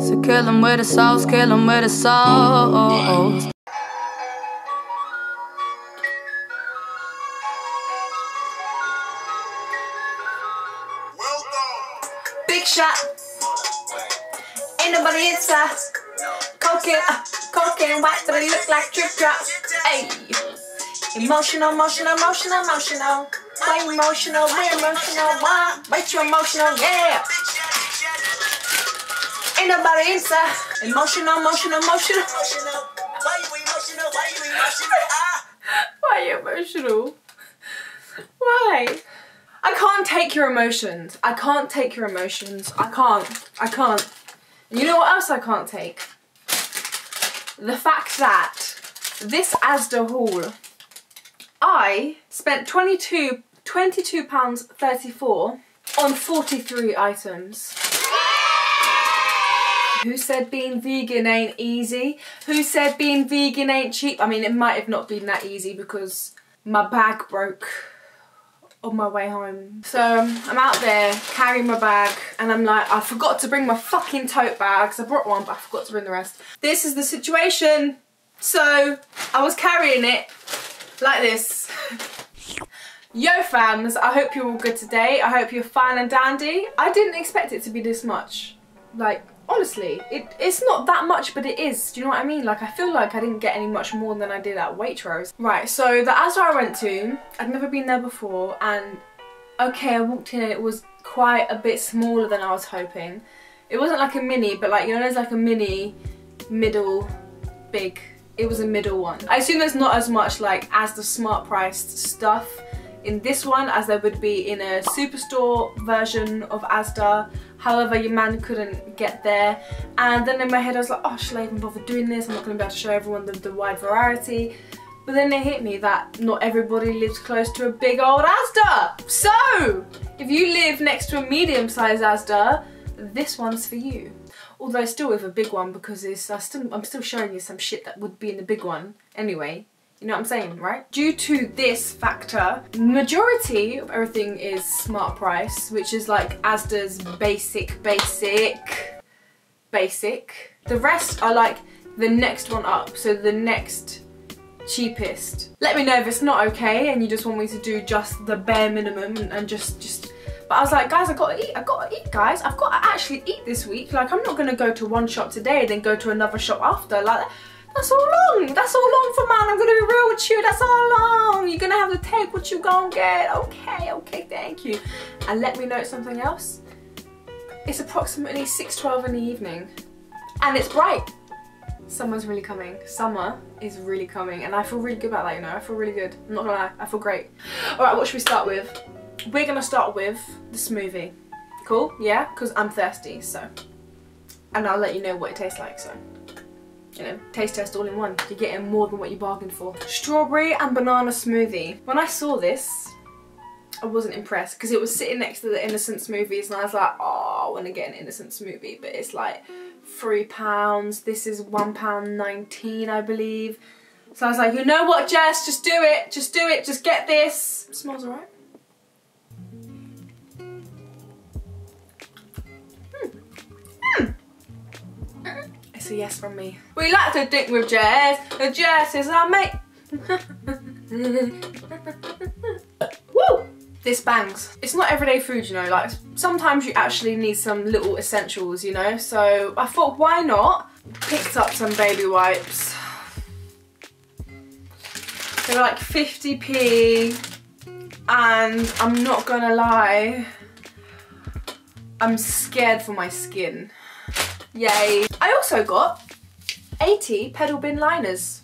So kill 'em with the sauce, kill 'em with the sauce. Big shot. Ain't nobody inside. Cocaine white, but it look like drip drops. Hey. Emotional, emotional, emotional, emotional. Why emotional? We're emotional. Why? Wait, you emotional? Yeah. Ain't nobody inside. Emotional, emotional, emotional. Why you emotional? Why you emotional? Why are you emotional? Why? I can't take your emotions. I can't take your emotions. I can't. And you know what else I can't take? The fact that this ASDA haul, I spent £22.34 on 43 items. Who said being vegan ain't easy? Who said being vegan ain't cheap? I mean, it might have not been that easy because my bag broke on my way home. So I'm out there carrying my bag and I'm like, I forgot to bring my fucking tote bag because I brought one but I forgot to bring the rest. This is the situation. So I was carrying it like this. Yo fams, I hope you're all good today. I hope you're fine and dandy. I didn't expect it to be this much. Like, honestly, it's not that much, but it is. Do you know what I mean? Like, I feel like I didn't get any much more than I did at Waitrose. Right, so the ASDA I went to, I'd never been there before, and okay, I walked in and it was quite a bit smaller than I was hoping. It wasn't like a mini, but like, you know, there's like a mini, middle, big. It was a middle one. I assume there's not as much like ASDA smart priced stuff in this one as there would be in a superstore version of ASDA. However, your man couldn't get there. And then in my head I was like, oh, should I even bother doing this? I'm not going to be able to show everyone the wide variety. But then it hit me that not everybody lives close to a big old ASDA. So, if you live next to a medium-sized ASDA, this one's for you. Although still with a big one because I'm still showing you some shit that would be in the big one anyway. You know what I'm saying, right? Due to this factor, majority of everything is smart price, which is like Asda's basic. The rest are like the next one up, so the next cheapest. Let me know if it's not okay and you just want me to do just the bare minimum and just. But I was like, guys, I gotta eat, guys. I've got to actually eat this week. Like, I'm not gonna go to one shop today, then go to another shop after. Like, that's all long. That's all long for man. I'm gonna be real with you. That's all long. You're gonna have to take what you gonna get. Okay, thank you. And let me know something else. It's approximately 6:12 in the evening, and it's bright. Summer's really coming. Summer is really coming, and I feel really good about that. You know, I feel really good. I'm not gonna lie. I feel great. All right, what should we start with? We're gonna start with the smoothie. Cool? Yeah, because I'm thirsty. So, and I'll let you know what it tastes like. So. You know, taste test all in one. You're getting more than what you bargained for. Strawberry and banana smoothie. When I saw this, I wasn't impressed because it was sitting next to the innocent smoothies and I was like, oh, I want to get an innocent smoothie, but it's like £3. This is £1.19, I believe. So I was like, you know what, Jess, just do it, just get this. It smells alright. It's a yes from me. We like to drink with Jess. Jess is our mate. Woo! This bangs. It's not everyday food, you know, like sometimes you actually need some little essentials, you know, so I thought why not? Picked up some baby wipes. They were like 50p and I'm not gonna lie, I'm scared for my skin. Yay. I also got 80 pedal bin liners.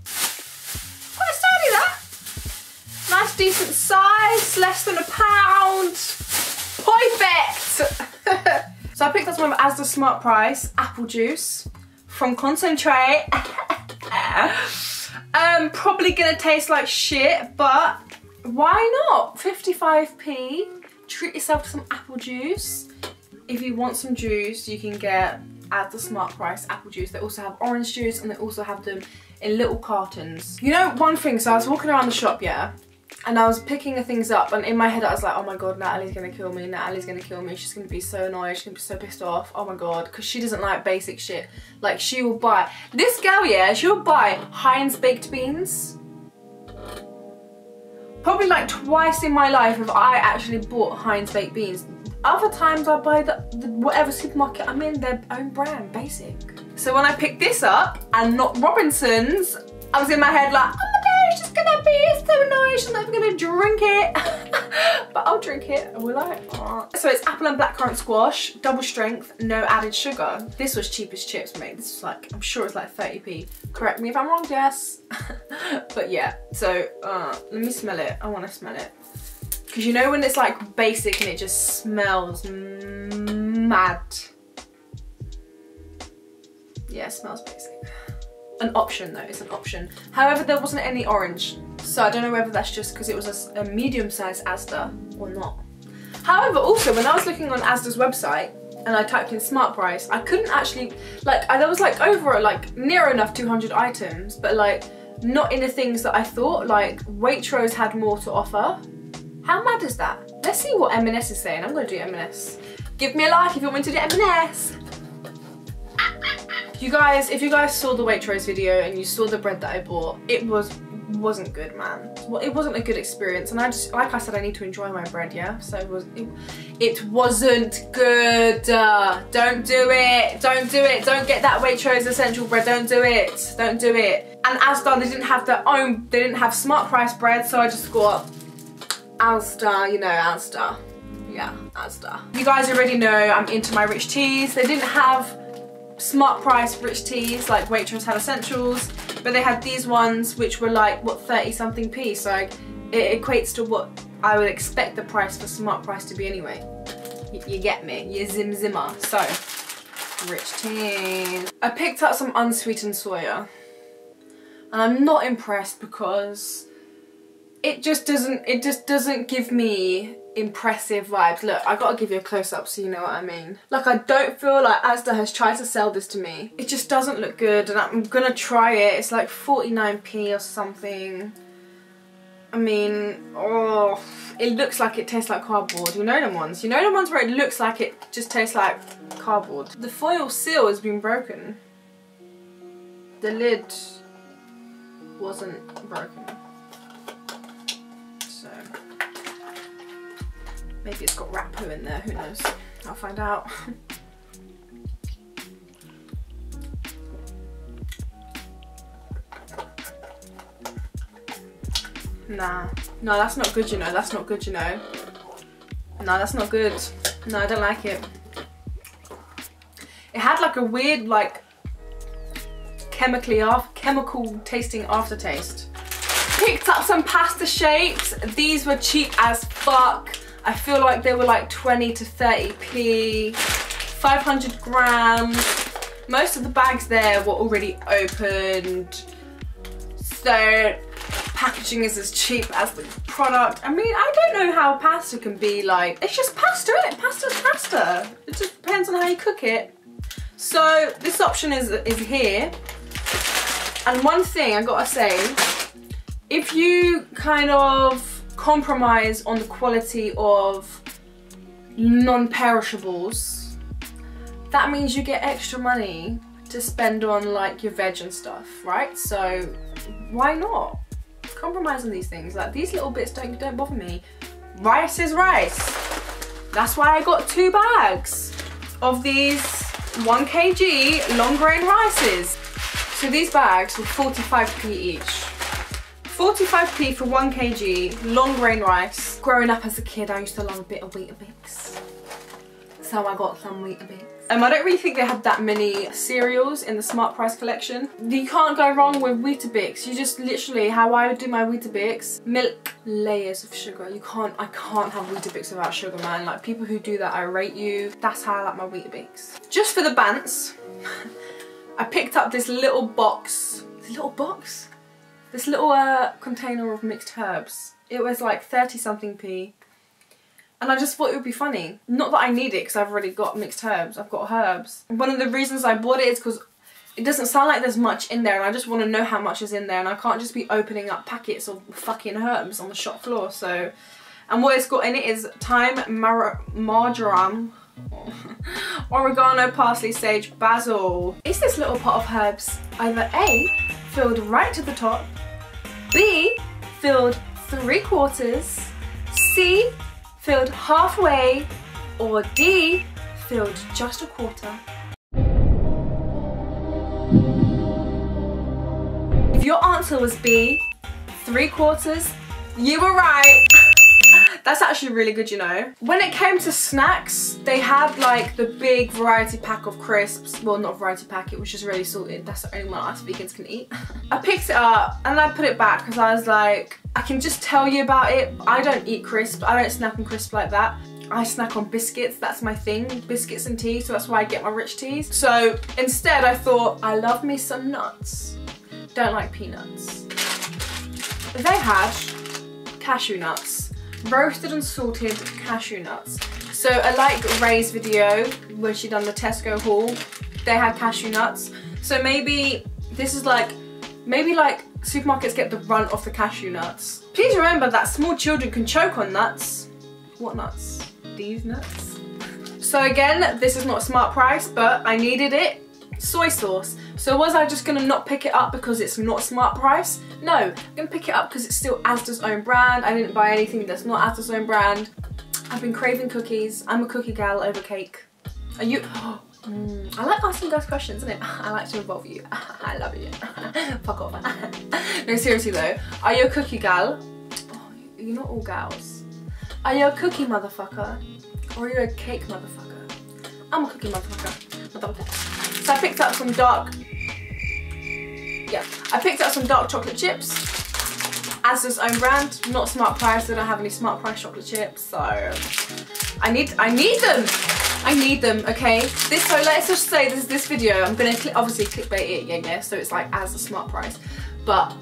Quite sturdy that. Nice decent size, less than £1. Perfect! So I picked up some of ASDA Smart Price apple juice from Concentrate. Probably gonna taste like shit, but why not? 55p. Treat yourself to some apple juice. If you want some juice, you can get at the Smart Price apple juice. They also have orange juice and they also have them in little cartons. You know, one thing, so I was walking around the shop, yeah, and I was picking the things up, and in my head I was like, oh my god, Natalie's gonna kill me, Natalie's gonna kill me, she's gonna be so annoyed, she's gonna be so pissed off, oh my god, because she doesn't like basic shit. Like, she will buy, this girl, yeah, she'll buy Heinz baked beans. Probably like twice in my life have I actually bought Heinz baked beans. Other times I buy the whatever supermarket I'm in, their own brand, basic. So when I picked this up and not Robinson's, I was in my head like, oh no, she's gonna be so annoying, she's not even gonna drink it. But I'll drink it, will I? So it's apple and blackcurrant squash, double strength, no added sugar. This was cheap as chips, mate. This was like, I'm sure it's like 30p. Correct me if I'm wrong, Jess. But yeah, so let me smell it. I wanna smell it. Because you know when it's like basic and it just smells mad. Yeah, it smells basic. An option though, it's an option. However, there wasn't any orange. So I don't know whether that's just because it was a medium-sized ASDA or not. However, also when I was looking on ASDA's website and I typed in smart price, I couldn't actually, like, there was like over, like near enough 200 items, but like not in the things that I thought. Like Waitrose had more to offer. How mad is that? Let's see what M&S is saying. I'm gonna do M&S. Give me a like if you want me to do M&S. If you guys saw the Waitrose video and you saw the bread that I bought, it wasn't good, man. Well, it wasn't a good experience, and I just, like I said, I need to enjoy my bread, yeah? So it wasn't good. Don't do it. Don't do it. Don't get that Waitrose essential bread. Don't do it. Don't do it. And ASDA, they didn't have smart price bread, so I just got ALDI, you know, ALDI. Yeah, ASDA. You guys already know I'm into my rich teas. They didn't have smart price rich teas like Waitrose had essentials, but they had these ones which were like, what, 30 something p, so it equates to what I would expect the price for smart price to be anyway. You get me? You zimmer. So, rich teas. I picked up some unsweetened soya, and I'm not impressed because it just doesn't give me impressive vibes. Look, I gotta give you a close-up so you know what I mean. Like, I don't feel like ASDA has tried to sell this to me. It just doesn't look good, and I'm gonna try it. It's like 49p or something. I mean, oh, it looks like it tastes like cardboard. You know them ones? You know the ones where it looks like it just tastes like cardboard? The foil seal has been broken. The lid wasn't broken. Maybe it's got rat poo in there, who knows? I'll find out. Nah. No, that's not good, you know. That's not good, you know. No, that's not good. No, I don't like it. It had like a weird, like, chemical tasting aftertaste. Picked up some pasta shapes. These were cheap as fuck. I feel like they were like 20 to 30p, 500 grams. Most of the bags there were already opened, so packaging is as cheap as the product. I mean, I don't know how pasta can be like, it's just pasta, isn't it? Pasta's pasta. It just depends on how you cook it. So this option is here. And one thing I gotta say, if you kind of compromise on the quality of non-perishables, that means you get extra money to spend on like your veg and stuff, right? So why not compromise on these things? Like, these little bits don't bother me. Rice is rice. That's why I got 2 bags of these 1 kg long grain rices. So these bags were 45p each. 45p for 1 kg long grain rice. Growing up as a kid, I used to love a bit of Weetabix, so I got some Weetabix. I don't really think they had that many cereals in the Smart Price collection. You can't go wrong with Weetabix. You just literally, how I would do my Weetabix, milk, layers of sugar. I can't have Weetabix without sugar, man. Like, people who do that, I rate you. That's how I like my Weetabix. Just for the bants, I picked up this little box. This little container of mixed herbs. It was like 30 something p. And I just thought it would be funny. Not that I need it because I've already got mixed herbs. I've got herbs. One of the reasons I bought it is because it doesn't sound like there's much in there, and I just want to know how much is in there, and I can't just be opening up packets of fucking herbs on the shop floor. So, and what it's got in it is thyme, marjoram, oregano, parsley, sage, basil. It's this little pot of herbs, either A, filled right to the top, B, filled 3/4, C, filled halfway, or D, filled just 1/4. If your answer was B, 3/4, you were right. That's actually really good, you know. When it came to snacks, they had like the big variety pack of crisps. Well, not variety pack, it was just really salted. That's the only one us vegans can eat. I picked it up and I put it back because I was like, I can just tell you about it. I don't eat crisps. I don't snack on crisps like that. I snack on biscuits, that's my thing, biscuits and tea, so that's why I get my rich teas. So instead I thought, I love me some nuts. Don't like peanuts. They had cashew nuts. Roasted and salted cashew nuts. So I like Ray's video where she done the Tesco haul. They had cashew nuts. So maybe this is like, maybe like supermarkets get the run off the cashew nuts. Please remember that small children can choke on nuts. What nuts? These nuts. So again, this is not a smart price, but I needed it. Soy sauce. So was I just gonna not pick it up because it's not a smart price? No, I'm gonna pick it up because it's still ASDA's own brand. I didn't buy anything that's not ASDA's own brand. I've been craving cookies. I'm a cookie gal over cake. Are you? I like asking guys questions, isn't it? I like to involve you. I love you. Fuck off. No, seriously though, are you a cookie gal? Oh, you're not all gals. Are you a cookie motherfucker? Or are you a cake motherfucker? I'm a cookie motherfucker. So I picked up some dark, I picked up some dark chocolate chips. ASDA's own brand, not smart price. They don't have any smart price chocolate chips, so I need them. I need them, okay? So let's just say this video, I'm gonna obviously clickbait it, yeah. So it's like ASDA smart price, but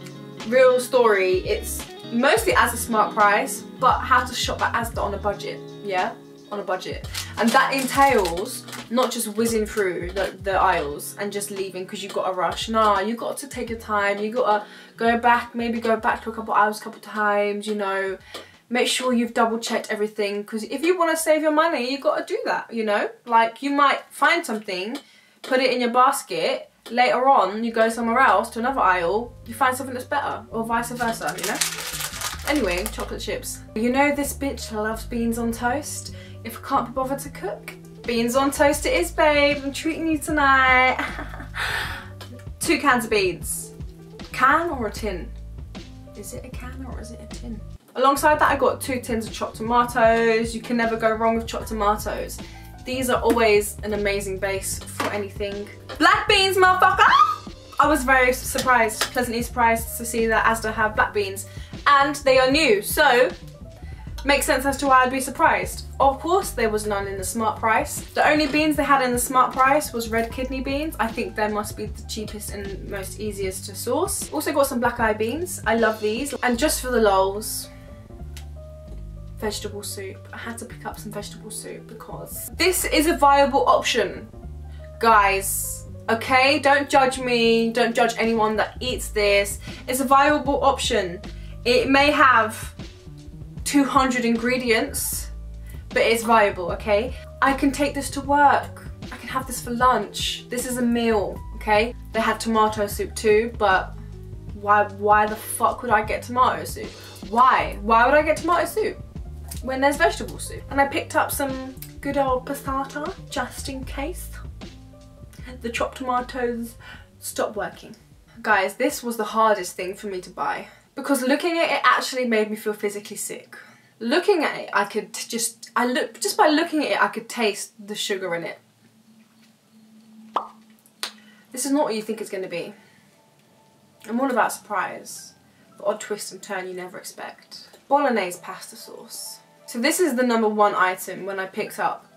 real story, it's mostly ASDA smart price, but how to shop at ASDA on a budget, yeah? On a budget. And that entails not just whizzing through the aisles and just leaving because you've got a rush. No, you got to take your time. You got to go back, maybe go back to a couple hours, a couple times, you know. Make sure you've double checked everything, because if you want to save your money, you got to do that, you know. Like, you might find something, put it in your basket, later on you go somewhere else to another aisle, you find something that's better, or vice versa, you know. Anyway, chocolate chips. You know this bitch loves beans on toast. If I can't be bothered to cook, beans on toast it is, babe. I'm treating you tonight. 2 cans of beans. Can or a tin? Is it a can or is it a tin? Alongside that I got 2 tins of chopped tomatoes. You can never go wrong with chopped tomatoes. These are always an amazing base for anything. Black beans, motherfucker! I was very surprised, pleasantly surprised to see that ASDA have black beans. And they are new, so makes sense as to why I'd be surprised. Of course there was none in the smart price. The only beans they had in the smart price was red kidney beans. I think they must be the cheapest and most easiest to source. Also got some black eye beans. I love these. And just for the lols, vegetable soup. I had to pick up some vegetable soup because this is a viable option, guys. Okay, don't judge me, don't judge anyone that eats this. It's a viable option. It may have 200 ingredients, but it's viable, okay? I can take this to work. I can have this for lunch. This is a meal, okay? They had tomato soup too, but why the fuck would I get tomato soup? Why? Why would I get tomato soup when there's vegetable soup? And I picked up some good old passata, just in case the chopped tomatoes stopped working. Guys, this was the hardest thing for me to buy, because looking at it actually made me feel physically sick. Looking at it, I could just by looking at it, I could taste the sugar in it. This is not what you think it's going to be. I'm all about surprise. The odd twist and turn you never expect. Bolognese pasta sauce. So this is the #1 item. When I picked up,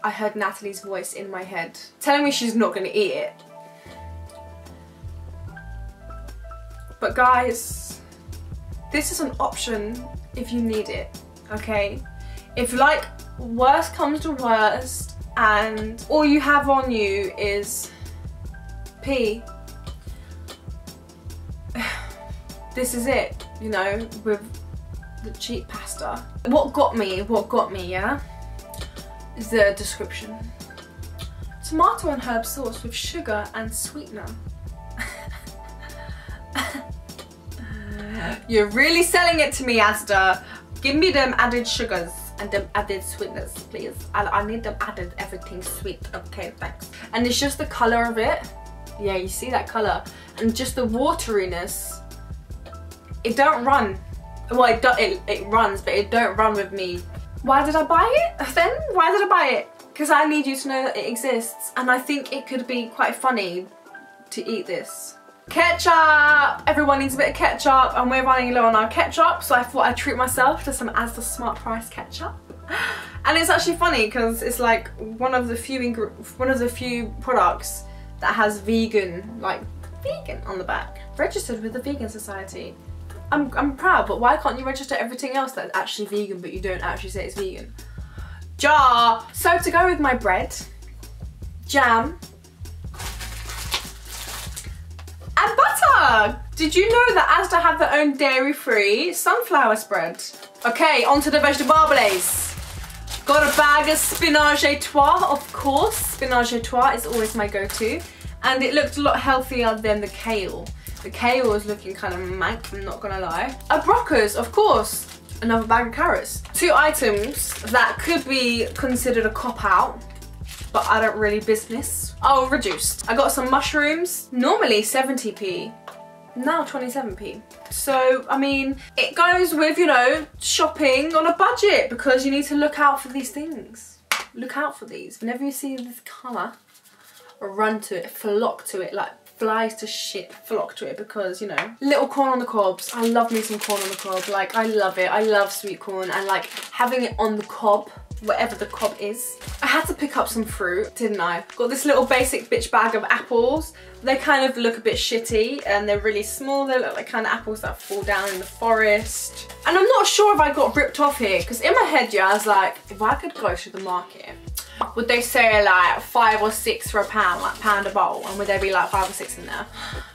I heard Natalie's voice in my head telling me she's not going to eat it. But guys, this is an option if you need it, okay? If like worst comes to worst and all you have on you is P. This is it, you know, with the cheap pasta. What got me, yeah, is the description. Tomato and herb sauce with sugar and sweetener. You're really selling it to me, ASDA. Give me them added sugars and them added sweetness, please. I need them added, everything sweet. Okay, thanks. And it's just the colour of it. Yeah, you see that colour. And just the wateriness. It don't run. Well, it runs, but it don't run with me. Why did I buy it then? Why did I buy it? Because I need you to know that it exists. And I think it could be quite funny to eat this. Ketchup! Everyone needs a bit of ketchup, and we're running low on our ketchup, so I thought I'd treat myself to some ASDA Smart Price ketchup. And it's actually funny because it's like one of the few products that has vegan, like vegan on the back. Registered with the Vegan Society. I'm proud, but why can't you register everything else that's actually vegan but you don't actually say it's vegan? Jar! So to go with my bread, jam, and butter! Did you know that ASDA have their own dairy-free sunflower spread? Okay, onto the vegetables. Got a bag of spinach et trois, of course. Spinach et trois is always my go-to. And it looked a lot healthier than the kale. The kale was looking kind of mank, I'm not gonna lie. A broccos, of course. Another bag of carrots. 2 items that could be considered a cop-out, but I don't really business. Oh, reduced. I got some mushrooms, normally 70p, now 27p. So, I mean, it goes with, you know, shopping on a budget because you need to look out for these things. Look out for these. Whenever you see this colour, run to it, flock to it, like flies to shit, flock to it because, you know. Little corn on the cobs. I love me some corn on the cob. Like, I love it. I love sweet corn and like having it on the cob, whatever the cob is. I had to pick up some fruit, didn't I? Got this little basic bitch bag of apples. They kind of look a bit shitty and they're really small. They look like kind of apples that fall down in the forest. And I'm not sure if I got ripped off here because in my head, yeah, I was like, if I could go to the market, would they say like 5 or 6 for a pound, like pound a bowl, and would there be like 5 or 6 in there?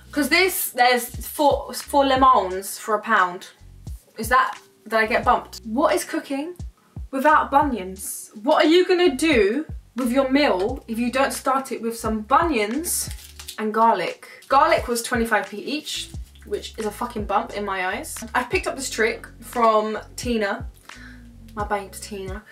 Because there's four lemons for a pound. Is that, did I get bumped? What is cooking without bunions? What are you gonna do with your meal if you don't start it with some bunions and garlic? Garlic was 25p each, which is a fucking bump in my eyes. I picked up this trick from Tina, my babes Tina.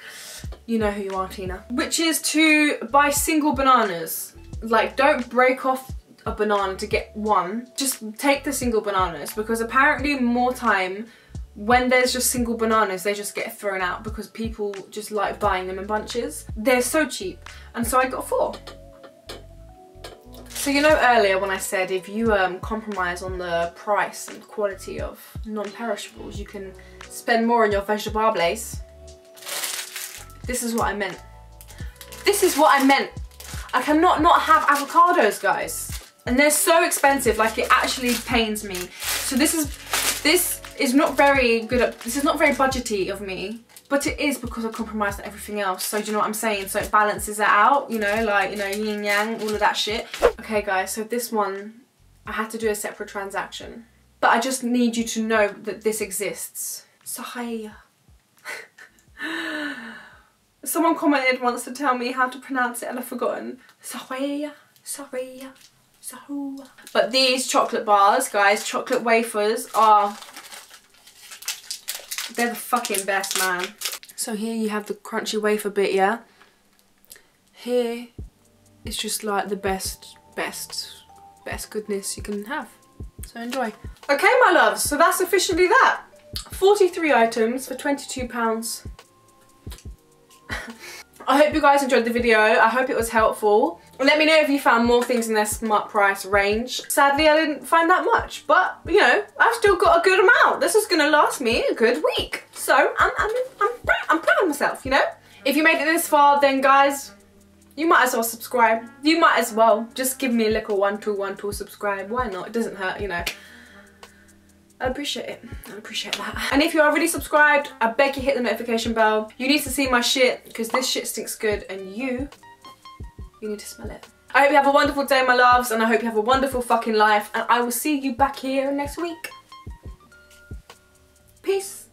You know who you are, Tina. Which is to buy single bananas. Like, don't break off a banana to get one. Just take the single bananas because apparently more time when there's just single bananas, they just get thrown out because people just like buying them in bunches. They're so cheap. And so I got 4. So you know earlier when I said if you compromise on the price and quality of non-perishables, you can spend more on your vegetables. This is what I meant. This is what I meant. I cannot not have avocados, guys. And they're so expensive, like it actually pains me. So this is not very good, this is not very budgety of me, but it is because I compromised on everything else. So do you know what I'm saying? So it balances it out, you know, like, you know, yin yang, all of that shit. Okay guys, so this one, I had to do a separate transaction. But I just need you to know that this exists. Sahaya. Someone commented once to tell me how to pronounce it and I've forgotten. Sahaya, Sahaya, Sahua. But these chocolate bars, guys, chocolate wafers are, they're the fucking best, man. So here you have the crunchy wafer bit, yeah? Here it's just like the best goodness you can have. So enjoy. Okay, my loves, so that's officially that. 43 items for £22. I hope you guys enjoyed the video. I hope it was helpful. Let me know if you found more things in their smart price range. Sadly, I didn't find that much, but you know, I've still got a good amount. This is gonna last me a good week. So I'm proud of myself, you know? If you made it this far, then guys, you might as well subscribe. You might as well just give me a little 1-2 subscribe. Why not? It doesn't hurt, you know. I appreciate it. I appreciate that. And if you're already subscribed, I beg you hit the notification bell. You need to see my shit because this shit stinks good and you need to smell it. I hope you have a wonderful day, my loves, and I hope you have a wonderful fucking life, and I will see you back here next week. Peace.